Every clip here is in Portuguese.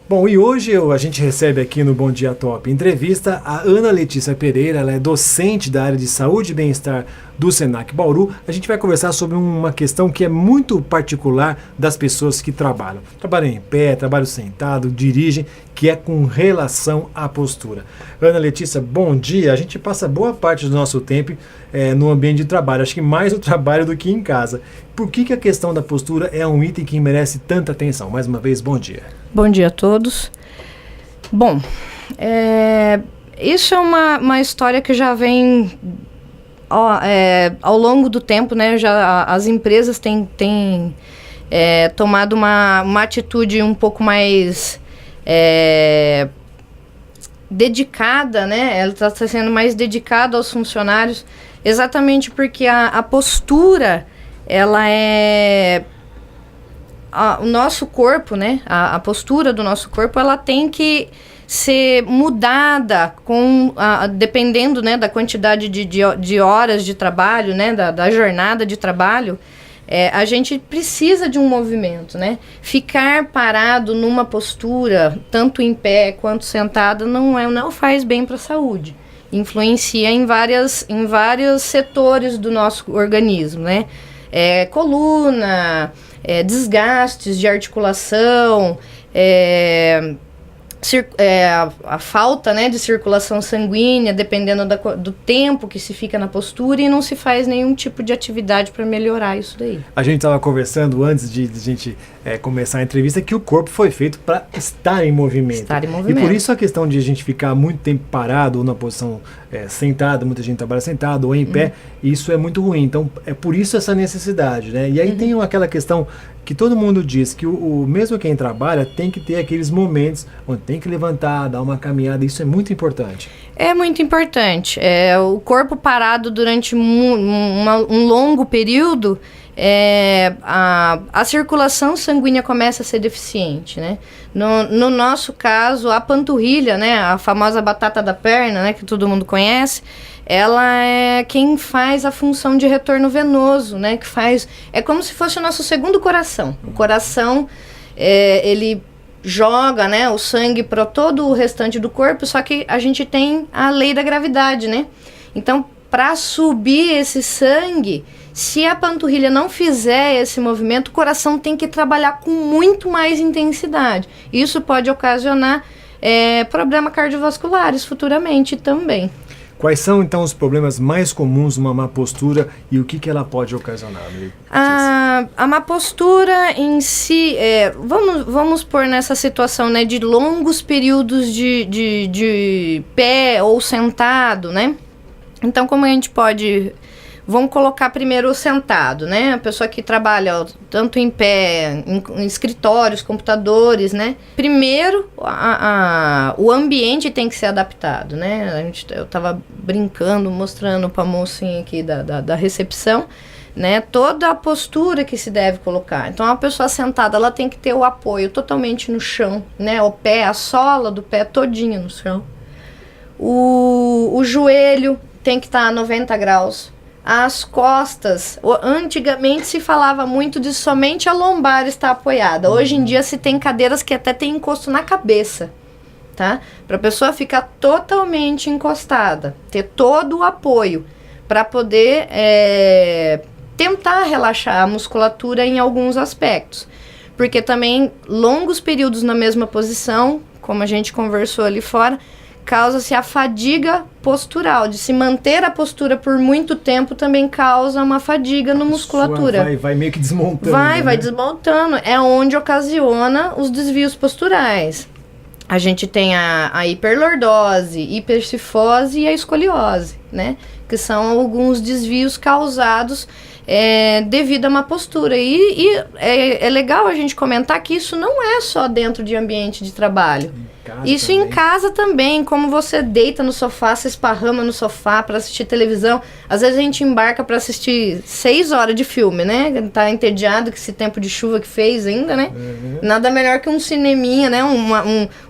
Bom, e hoje a gente recebe aqui no Bom Dia Top entrevista a Ana Letícia Pereira, ela é docente da área de saúde e bem-estar do Senac Bauru. A gente vai conversar sobre uma questão que é muito particular das pessoas que trabalham. Trabalham em pé, trabalham sentado, dirigem, que é com relação à postura. Ana Letícia, bom dia. A gente passa boa parte do nosso tempo no ambiente de trabalho, acho que mais no trabalho do que em casa. Por que a questão da postura é um item que merece tanta atenção? Mais uma vez, bom dia. Bom dia a todos. Bom, isso é uma história que já vem ao longo do tempo, né? As empresas têm tomado uma atitude um pouco mais dedicada, né? Ela está sendo mais dedicada aos funcionários, exatamente porque a postura, ela o nosso corpo, né? A postura do nosso corpo, ela tem que ser mudada dependendo, né, da quantidade de horas de trabalho, né, da jornada de trabalho. A gente precisa de um movimento, né? Ficar parado numa postura, tanto em pé quanto sentada, não faz bem para a saúde. Influencia em vários setores do nosso organismo, né? Coluna, desgastes de articulação, a falta, né, de circulação sanguínea, dependendo do tempo que se fica na postura, e não se faz nenhum tipo de atividade para melhorar isso daí. A gente estava conversando antes de gente começar a entrevista que o corpo foi feito para estar em movimento. Estar em movimento. E por isso a questão de a gente ficar muito tempo parado ou na posição sentada, muita gente trabalha sentado ou em pé, isso é muito ruim. Então é por isso essa necessidade, né? E aí tem aquela questão que todo mundo diz que mesmo quem trabalha tem que ter aqueles momentos onde tem que levantar, dar uma caminhada. Isso é muito importante. É muito importante. O corpo parado durante um longo período, a circulação sanguínea começa a ser deficiente, né? No nosso caso, a panturrilha, né, a famosa batata da perna, né, que todo mundo conhece, ela é quem faz a função de retorno venoso, né, é como se fosse o nosso segundo coração. O coração, ele joga, né, o sangue para todo o restante do corpo, só que a gente tem a lei da gravidade, né? Então, para subir esse sangue, se a panturrilha não fizer esse movimento, o coração tem que trabalhar com muito mais intensidade. Isso pode ocasionar problemas cardiovasculares futuramente também. Quais são, então, os problemas mais comuns numa má postura e o que ela pode ocasionar? A má postura em si, vamos pôr nessa situação, né, de longos períodos de pé ou sentado, né? Então, como a gente pode... Vamos colocar primeiro o sentado, né? A pessoa que trabalha tanto em pé, em escritórios, computadores, né? Primeiro, o ambiente tem que ser adaptado, né? Eu tava brincando, mostrando para a mocinha aqui da recepção, né? Toda a postura que se deve colocar. Então, a pessoa sentada, ela tem que ter o apoio totalmente no chão, né? O pé, a sola do pé todinha no chão. O joelho tem que estar a 90 graus. As costas, antigamente se falava muito de somente a lombar estar apoiada. Hoje em dia se tem cadeiras que até tem encosto na cabeça, tá? Para a pessoa ficar totalmente encostada, ter todo o apoio para poder tentar relaxar a musculatura em alguns aspectos. Porque também longos períodos na mesma posição, como a gente conversou ali fora, causa-se a fadiga postural. De se manter a postura por muito tempo também causa uma fadiga na musculatura. Vai meio que desmontando. Vai desmontando. É onde ocasiona os desvios posturais. A gente tem a hiperlordose, hipercifose e a escoliose, né? Que são alguns desvios causados devido a uma postura. E é legal a gente comentar que isso não é só dentro de ambiente de trabalho. Isso também. Em casa também, como você deita no sofá, se esparrama no sofá para assistir televisão. Às vezes a gente embarca para assistir 6 horas de filme, né? Tá entediado com esse tempo de chuva que fez ainda, né? Nada melhor que um cineminha, né?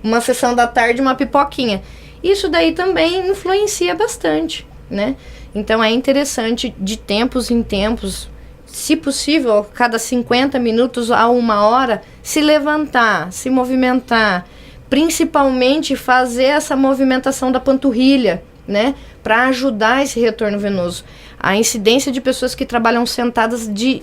Uma sessão da tarde, uma pipoquinha. Isso daí também influencia bastante, né? Então é interessante de tempos em tempos se possível, a cada 50 minutos a 1 hora, se levantar, se movimentar, principalmente fazer essa movimentação da panturrilha, né, para ajudar esse retorno venoso. A incidência de pessoas que trabalham sentadas de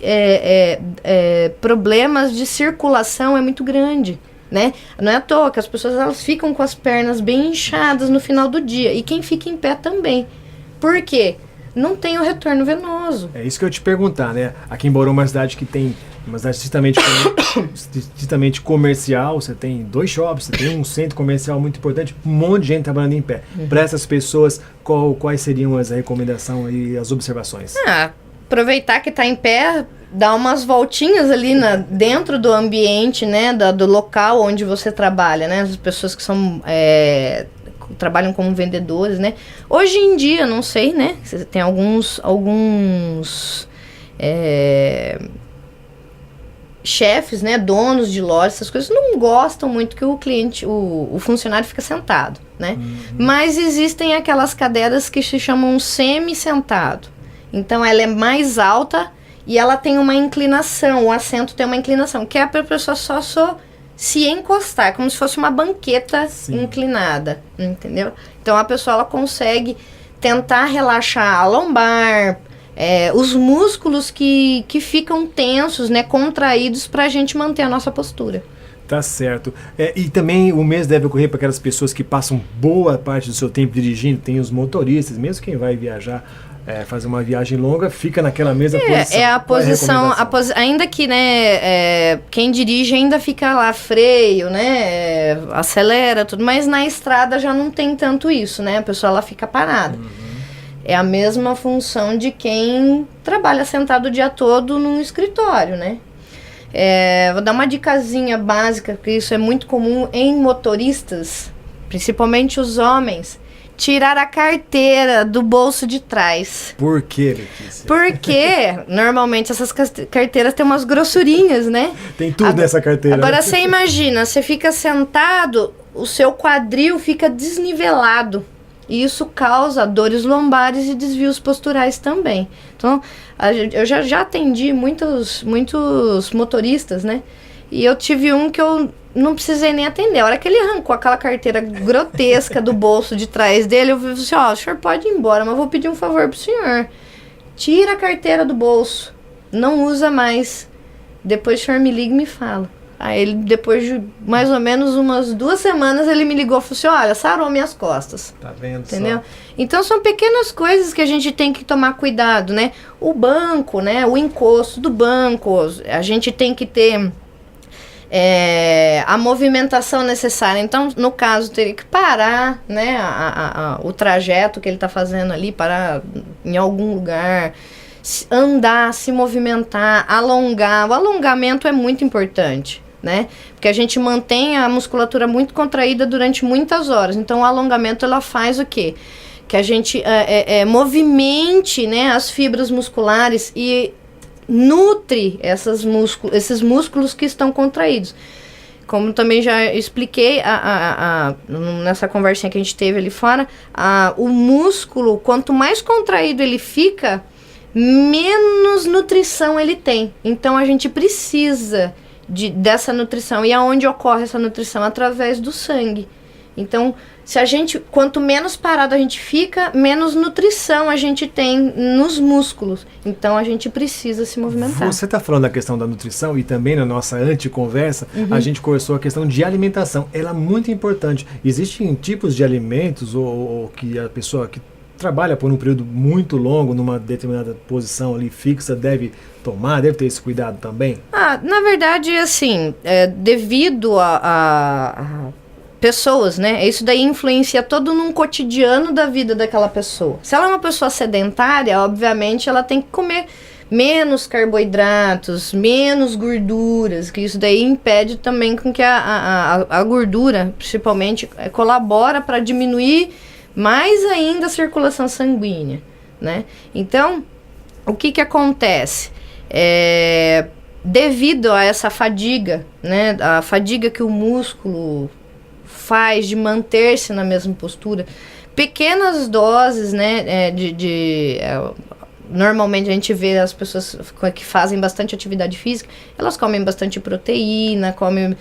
problemas de circulação é muito grande, né? Não é à toa que as pessoas elas ficam com as pernas bem inchadas no final do dia, e quem fica em pé também. Por quê? Não tem o retorno venoso. É isso que eu ia te perguntar, né? Aqui em Bauru é uma cidade que tem uma cidade estritamente comercial, você tem 2 shoppings, você tem um centro comercial muito importante, um monte de gente trabalhando em pé. Para essas pessoas, quais seriam as recomendações e as observações? Aproveitar que está em pé, dar umas voltinhas ali dentro do ambiente, né, do local onde você trabalha, né? As pessoas que são... trabalham como vendedores, né? Hoje em dia, não sei, né? Tem alguns chefes, né? Donos de lojas, essas coisas não gostam muito que o cliente, o funcionário fica sentado, né? Mas existem aquelas cadeiras que se chamam semi-sentado. Então, ela é mais alta e ela tem uma inclinação, o assento tem uma inclinação, que é para a pessoa só se encostar, como se fosse uma banqueta inclinada, entendeu? Então a pessoa ela consegue tentar relaxar a lombar, os músculos que ficam tensos, né, contraídos, para a gente manter a nossa postura. Tá certo. E também o mesmo deve ocorrer para aquelas pessoas que passam boa parte do seu tempo dirigindo, tem os motoristas, mesmo quem vai viajar, fazer uma viagem longa, fica naquela mesma posição. É a posição, ainda que, né, quem dirige ainda fica lá, freio, né, acelera, tudo, mas na estrada já não tem tanto isso, né, a pessoa ela fica parada. É a mesma função de quem trabalha sentado o dia todo num escritório, né. Vou dar uma dicasinha básica, porque isso é muito comum em motoristas, principalmente os homens. Tirar a carteira do bolso de trás. Por quê, Letícia? Porque normalmente essas carteiras têm umas grossurinhas, né? Tem tudo nessa carteira. Agora você imagina, você fica sentado, o seu quadril fica desnivelado. E isso causa dores lombares e desvios posturais também. Então, eu já atendi muitos motoristas, né? E eu tive um que eu não precisei nem atender. A hora que ele arrancou aquela carteira grotesca do bolso de trás dele, eu falei assim, o senhor pode ir embora, mas eu vou pedir um favor pro senhor. Tira a carteira do bolso. Não usa mais. Depois o senhor me liga e me fala. Aí ele, depois de mais ou menos umas 2 semanas, ele me ligou e falou assim, olha, sarou minhas costas. Tá vendo? Entendeu? Então são pequenas coisas que a gente tem que tomar cuidado, né? O banco, né? O encosto do banco, a gente tem que ter... a movimentação necessária. Então, no caso, teria que parar, né, o trajeto que ele está fazendo ali, parar em algum lugar, andar, se movimentar, alongar. O alongamento é muito importante, né, porque a gente mantém a musculatura muito contraída durante muitas horas. Então, o alongamento, ela faz o quê? Que a gente movimente, né, as fibras musculares e nutre esses músculos que estão contraídos. Como também já expliquei nessa conversinha que a gente teve ali fora, o músculo, quanto mais contraído ele fica, menos nutrição ele tem. Então a gente precisa dessa nutrição. E aonde ocorre essa nutrição? Através do sangue. Então, quanto menos parado a gente fica, menos nutrição a gente tem nos músculos. Então, a gente precisa se movimentar. Você está falando da questão da nutrição e também na nossa anteconversa, a gente conversou a questão de alimentação. Ela é muito importante. Existem tipos de alimentos ou que a pessoa que trabalha por um período muito longo numa determinada posição ali fixa deve tomar, deve ter esse cuidado também? Na verdade, assim, devido a pessoas, né? Isso daí influencia todo num cotidiano da vida daquela pessoa. Se ela é uma pessoa sedentária, obviamente ela tem que comer menos carboidratos, menos gorduras, que isso daí impede também com que a gordura, principalmente, colabora para diminuir mais ainda a circulação sanguínea, né? Então, o que acontece? Devido a essa fadiga, né? A fadiga que o músculo faz de manter-se na mesma postura, pequenas doses, né, normalmente a gente vê as pessoas que fazem bastante atividade física, elas comem bastante proteína, comem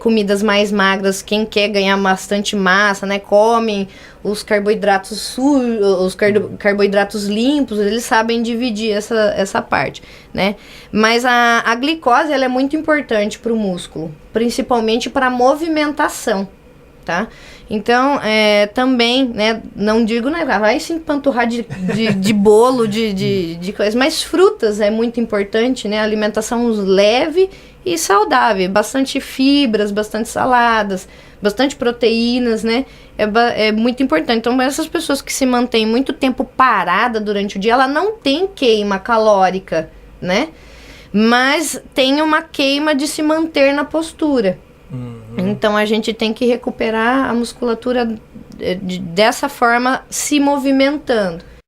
comidas mais magras. Quem quer ganhar bastante massa, né, comem os carboidratos sujos, carboidratos limpos, eles sabem dividir essa parte, né? Mas a glicose, ela é muito importante para o músculo, principalmente para a movimentação, tá? Então, também, né, não digo, né, vai se empanturrar de bolo, de coisas, mas frutas é muito importante, né, alimentação leve e saudável, bastante fibras, bastante saladas, bastante proteínas, né, é muito importante. Então, essas pessoas que se mantêm muito tempo parada durante o dia, ela não tem queima calórica, né, mas tem uma queima de se manter na postura. Então a gente tem que recuperar a musculatura dessa forma, se movimentando.